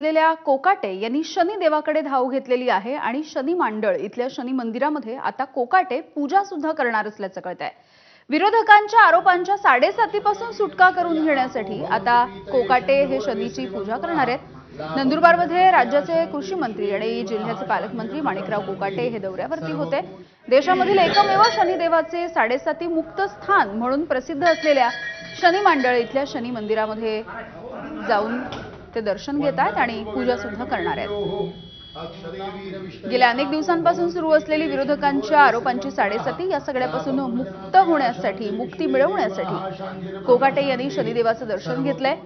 असलेल्या कोकाटे यांनी शनी देवाकडे धाव घेतलेली आहे आणि शनी मांडळ इथल्या शनी मंदिरामध्ये आता कोकाटे पूजा सुद्धा करणार असल्याचं कळतंय। विरोधकांच्या आरोपांच्या 7.5 पासून सुटका करून घेण्यासाठी आता कोकाटे हे शनीची पूजा करणार आहेत। नंदुरबारमध्ये राज्याचे कृषी मंत्री आणि जिल्ह्याचे पालकमंत्री माणिकराव कोकाटे हे दौऱ्यावरती होते। देशामधील एकमेव शनिदेवाचे 7.5 मुक्त स्थान म्हणून प्रसिद्ध असलेल्या शनी मांडळ इथल्या शनी मंदिरामध्ये जाऊन ते दर्शन घेत आहेत आणि पूजा सुद्धा करणार आहेत। गेल्या अनेक दिवसांपासून सुरू असलेली विरोधकांच्या आरोपांची 7.5 या सगळ्यापासून मुक्त होण्यासाठी मुक्ती मिळवण्यासाठी कोकाटे यांनी शनिदेवाचं दर्शन घेतलंय।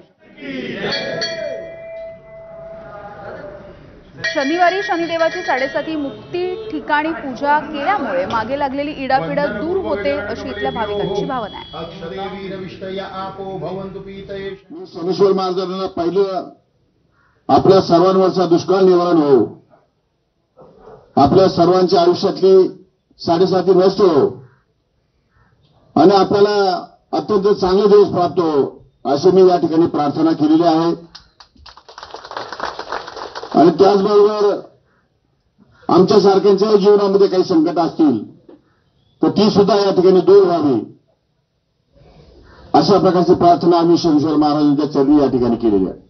शनिवारी शनिदेवाची 7.5 मुक्ती ठिकाणी पूजा केल्यामुळे मागे लागलेली इडापिडा दूर होते अशी इथल्या भाविकांची भावना आहे। सोमेश्वर महाराजांना पहिलं आपल्या सर्वांवरचा दुष्काळ निवारण हो, आपल्या सर्वांच्या आयुष्यातली 7.5 नष्ट हो आणि आपल्याला अत्यंत चांगले दिवस प्राप्त हो अशी मी या ठिकाणी प्रार्थना केलेली आहे। आणि त्याचबरोबर आमच्या सारख्यांच्या जीवनामध्ये काही संकट असतील तर ती सुद्धा या ठिकाणी दूर व्हावी अशा प्रकारची प्रार्थना आम्ही सोमेश्वर महाराजांच्या चरणी या ठिकाणी केलेली आहे।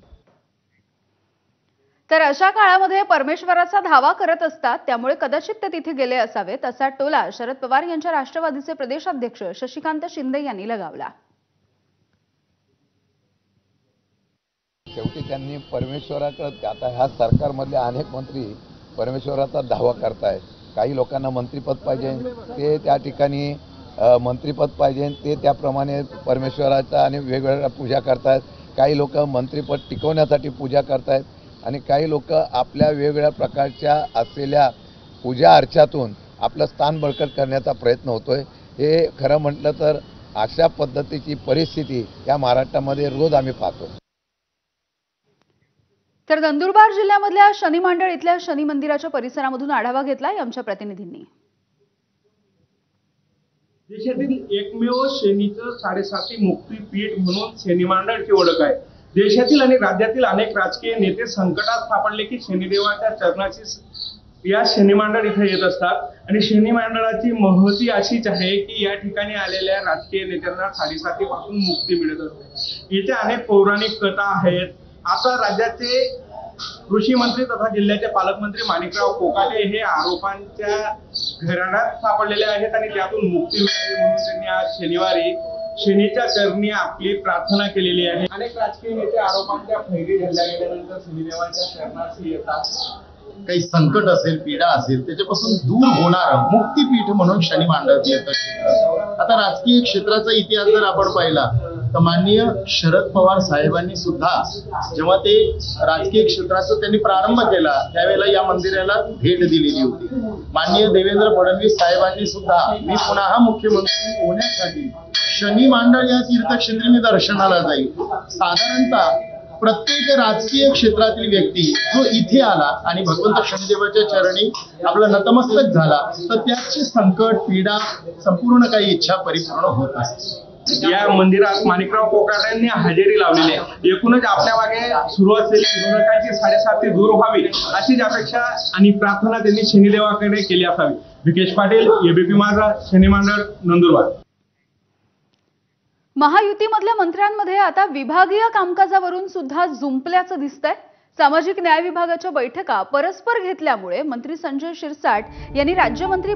तर अशा काळामध्ये परमेश्वराचा धावा करत असतात, त्यामुळे कदाचित ते तिथे गेले असावेत असा टोला शरद पवार यांच्या राष्ट्रवादीचे प्रदेशाध्यक्ष शशिकांत शिंदे यांनी लगावला। शेवटी त्यांनी परमेश्वराकडे, आता ह्या सरकारमधले अनेक मंत्री परमेश्वराचा धावा करतायत। काही लोकांना मंत्रिपद पाहिजे ते त्या ठिकाणी मंत्रिपद पाहिजे ते त्याप्रमाणे परमेश्वराचा आणि वेगवेगळ्या पूजा करतायत। काही लोक मंत्रिपद टिकवण्यासाठी पूजा करतायत आणि काही लोक आपल्या वेगवेगळ्या प्रकारच्या असलेल्या पूजा अर्चातून आपलं स्थान बळकट करण्याचा प्रयत्न होतोय। हे खरं म्हटलं तर अशा पद्धतीची परिस्थिती या महाराष्ट्रामध्ये रोज आम्ही पाहतो। तर नंदुरबार जिल्ह्यामधल्या शनी मांडळ इथल्या शनी मंदिराच्या परिसरामधून आढावा घेतलाय आमच्या प्रतिनिधींनी। देशातील एकमेव शनीचं 7.5 मुक्तीपीठ म्हणून शनी मांडळची ओळख आहे। देशातील आणि राज्यातील अनेक राजकीय नेते संकटात सापडले की शनिदेवाच्या चरणाची या शनी मांडळ इथे येत असतात आणि शनी मांडळाची महती अशीच आहे की या ठिकाणी आलेल्या राजकीय नेत्यांना 7.5 पासून मुक्ती मिळत असते। इथे अनेक पौराणिक कथा आहेत। आता राज्याचे कृषी मंत्री तथा जिल्ह्याचे पालकमंत्री माणिकराव कोकाटे हे आरोपांच्या घराण्यात सापडलेले आहेत आणि त्यातून मुक्ती मिळावी म्हणून त्यांनी आज शनिवारी शनीच्या चरणी आपली प्रार्थना केलेली आहे। अनेक राजकीय नेते आरोपांच्या फैरी झेलल्या गेल्यानंतर शनिदेवाच्या चरणाशी येतात। काही संकट असेल, पीडा असेल, त्याच्यापासून दूर होणारं मुक्तीपीठ म्हणून शनी मांडळ येतं। आता राजकीय क्षेत्राचा इतिहास जर आपण पाहिला तर माननीय शरद पवार साहेबांनी सुद्धा जेव्हा ते राजकीय क्षेत्राचा त्यांनी प्रारंभ केला त्यावेळेला या मंदिराला भेट दिलेली होती। माननीय देवेंद्र फडणवीस साहेबांनी सुद्धा मी पुन्हा मुख्यमंत्री होण्यासाठी शनी मांडळ या तीर्थक्षेत्री मी दर्शनाला जाईल। साधारणतः प्रत्येक राजकीय क्षेत्रातील व्यक्ती जो इथे आला आणि भगवंत शनिदेवाच्या चरणी आपला नतमस्तक झाला तर त्याची संकट, पीडा, संपूर्ण काही इच्छा परिपूर्ण होत असते। या मंदिरात माणिकराव कोकाटेंनी हजेरी लावलेली आहे। एकूणच आपल्या मागे सुरू असलेली विरोधकांची 7.5 दूर व्हावी अशीच अपेक्षा आणि प्रार्थना त्यांनी शनिदेवाकडे केली असावी। विकेश पाटील, एबीपी माझा, शनी मांडळ, नंदुरबार। महायुतीमधल्या मंत्र्यांमध्ये आता विभागीय कामकाजावरून सुद्धा जुंपल्याचं दिसतंय। सामाजिक न्याय विभागाच्या बैठका परस्पर घेतल्यामुळे मंत्री संजय शिरसाट यांनी राज्यमंत्री